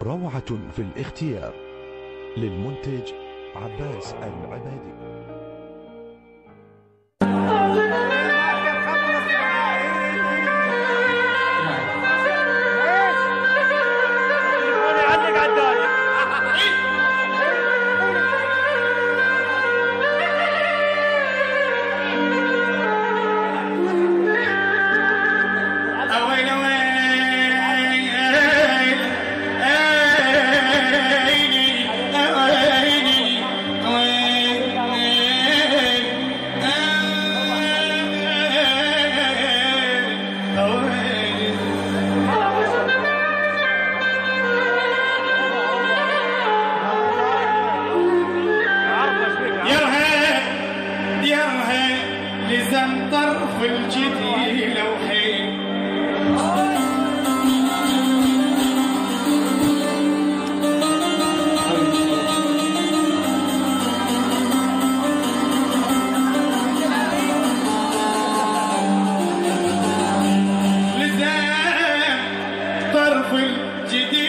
روعة في الاختيار. للمنتج عباس العبادي. لزم طرف الجدي لو حين لزم طرف الجدي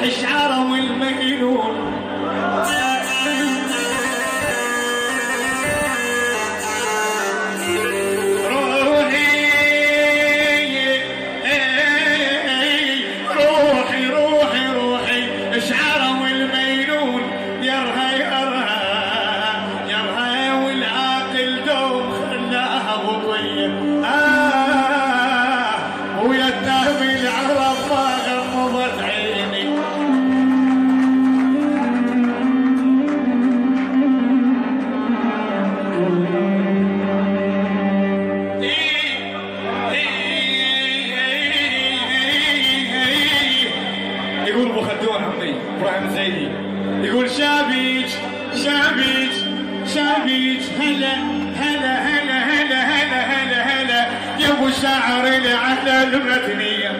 الشعر والمجنون روحي الشعر والمجنون يرها والعاقل دوم خلاها وضيه ويا النبي العرب ما غمضت عيني يقول ابو خدون عمي ابراهيم زيدي يقول شابيج هلا يا ابو شاعر على المثنيه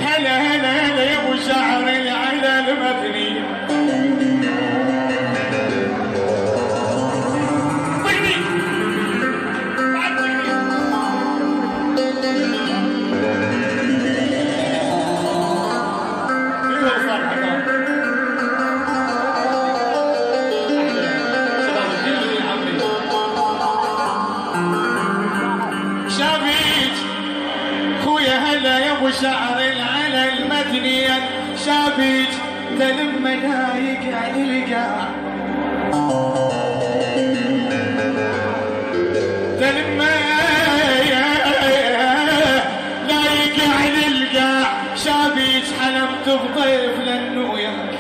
هلا يا ابو شاعر على المثنيه شعر على المدنية شابيج تلم لايق عن القاع تلم لايق عن القاع شابيج حلمت بضيف لانه وياك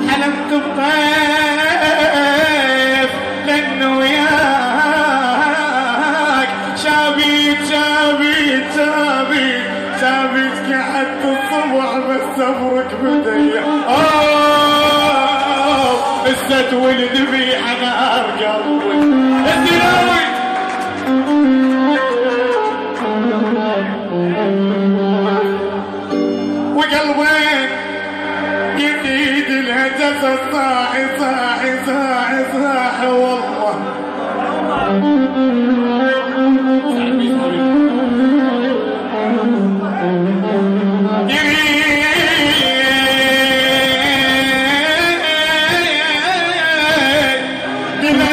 حلمت بطيف لانه وياك شابيت قعدت الصبح بس صبرك بدي لسه ولد بي حنار قلبي الدراوي المسا صاحي صاحي صاحي صاحي والله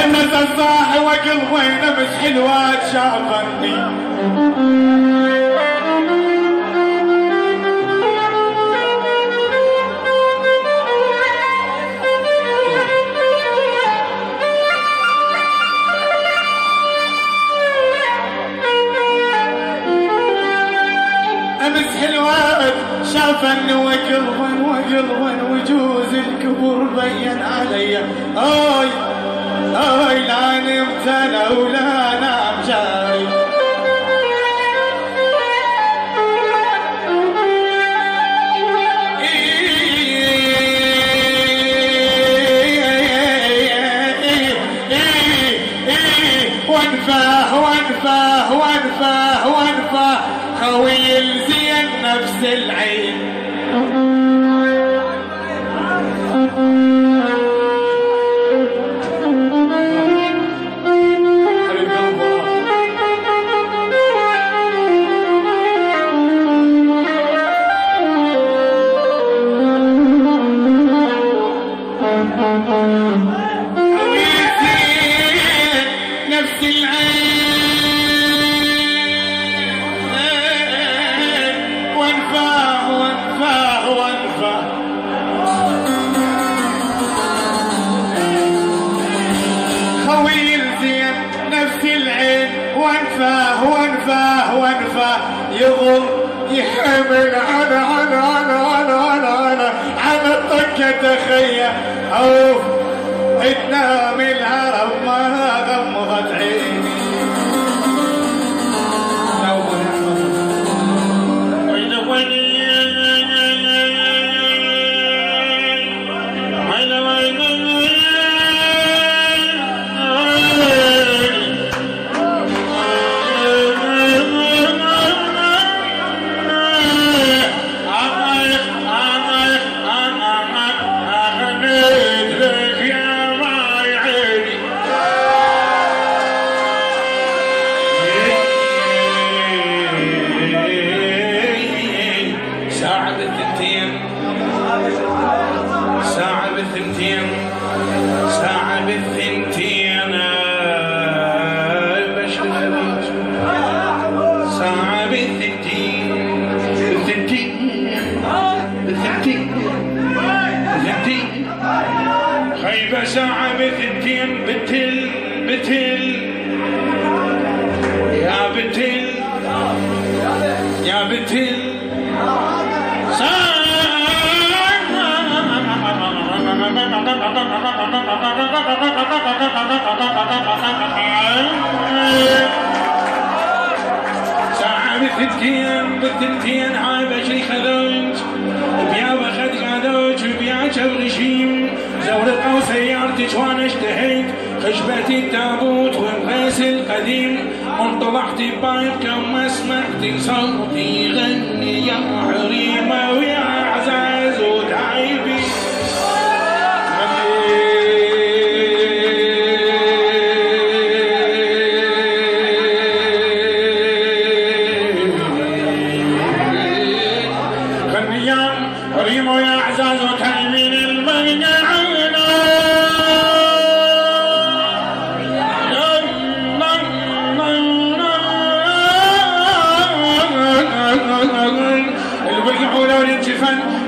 المسا صاحي وقلبي نمس حلوات شافني امس حلوات شافني وقلبا وجوز الكبر بين علي اي لا نمت انا ولا نام جاي وانفاه خوي الزين نفس العين وانفاه يظل يحمل على الطقة تخيل اوف تنام الهرم ما غمضت عيني ساعة بالثنتين ساعة بالثنتين خيبة ساعة بالثنتين بتل يا بتل ساعة بالثنتين عابش لي خذوج بيا بخد خذوج بيا شبغشيم زورقة وسيارتي وانا اشتهيت خشبتي التابوت والغاسل قديم انطلعت بايب كم سمعت صوتي يغني يا حريمة ويا عزاز وتعيبي ريمو يا عزاز وتهيمين المنعنا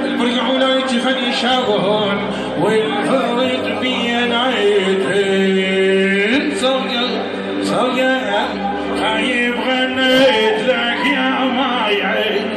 البرقع لو يجفن يشاغون والفريق بين عيدين صويا خايب غنيت لك يا ماي عين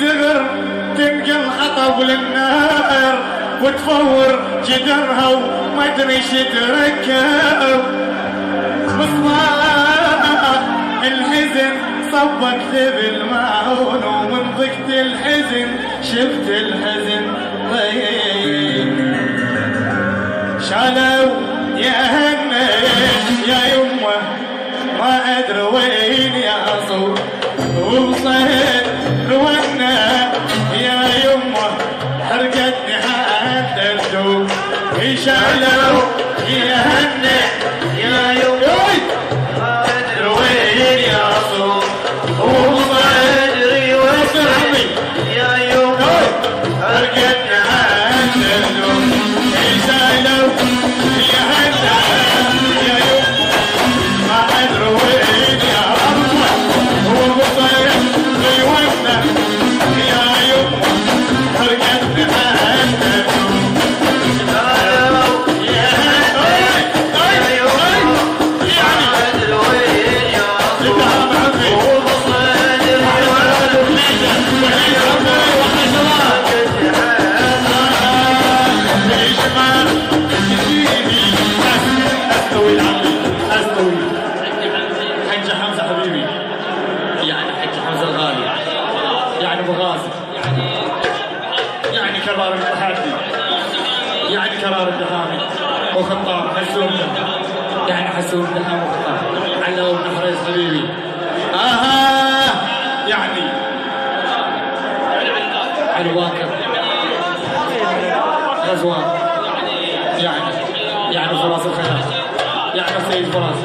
تزغر تنقل حطب للنار وتفور جدرها وما ادري ايش تركب مصباح الحزن صبك ذبل معون ومن ضقت الحزن شفت الحزن طيب شالوا يا هني يا يمه ما ادري وين يا صوت وبصيت رونا يا يمه حرقتني حتى الدوب شالوا يا هني يا يمه ما ادري وين يا صوت وبصيت رونا يا يمه حرقتني حتى الدوب شالوا يا هني يا يمه ما ادري وين يا صوت وبصيت رونا يا يمه حرقتني حتى الدوب كرار التحدي يعني كرار الدهامي وخطاب حسون يعني حسون الدهامي وخطاب علو بن حريص حبيبي يعني علي واكر غزوان يعني فراس الخيال يعني سيد فراس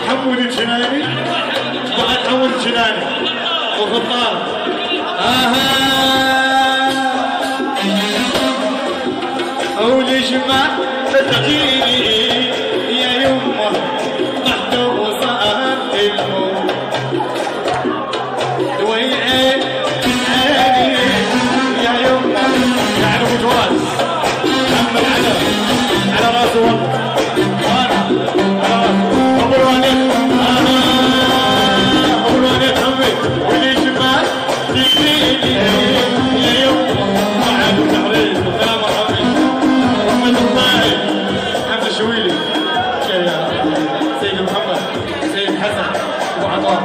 حمود الجناني بعد حمود الجناني وخطاب ولجمع تجيني يا يمه تحت وصارت الموت ويعين عيني يا يمه يعني ابو جواد محمد على راسه وانا على راسه ابو الوالد ابو الوالد حمي ولجمع تجيني يا يمه بعد التحرير وسلام حمد الشويلي سيد محمد سيد حسن ابو عطاء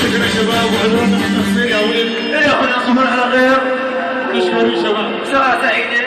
شكرا يا شباب وعذرنا على التقصير يا ولد. احنا نصبر على خير. نشكر يا شباب. ساعة سعيدة.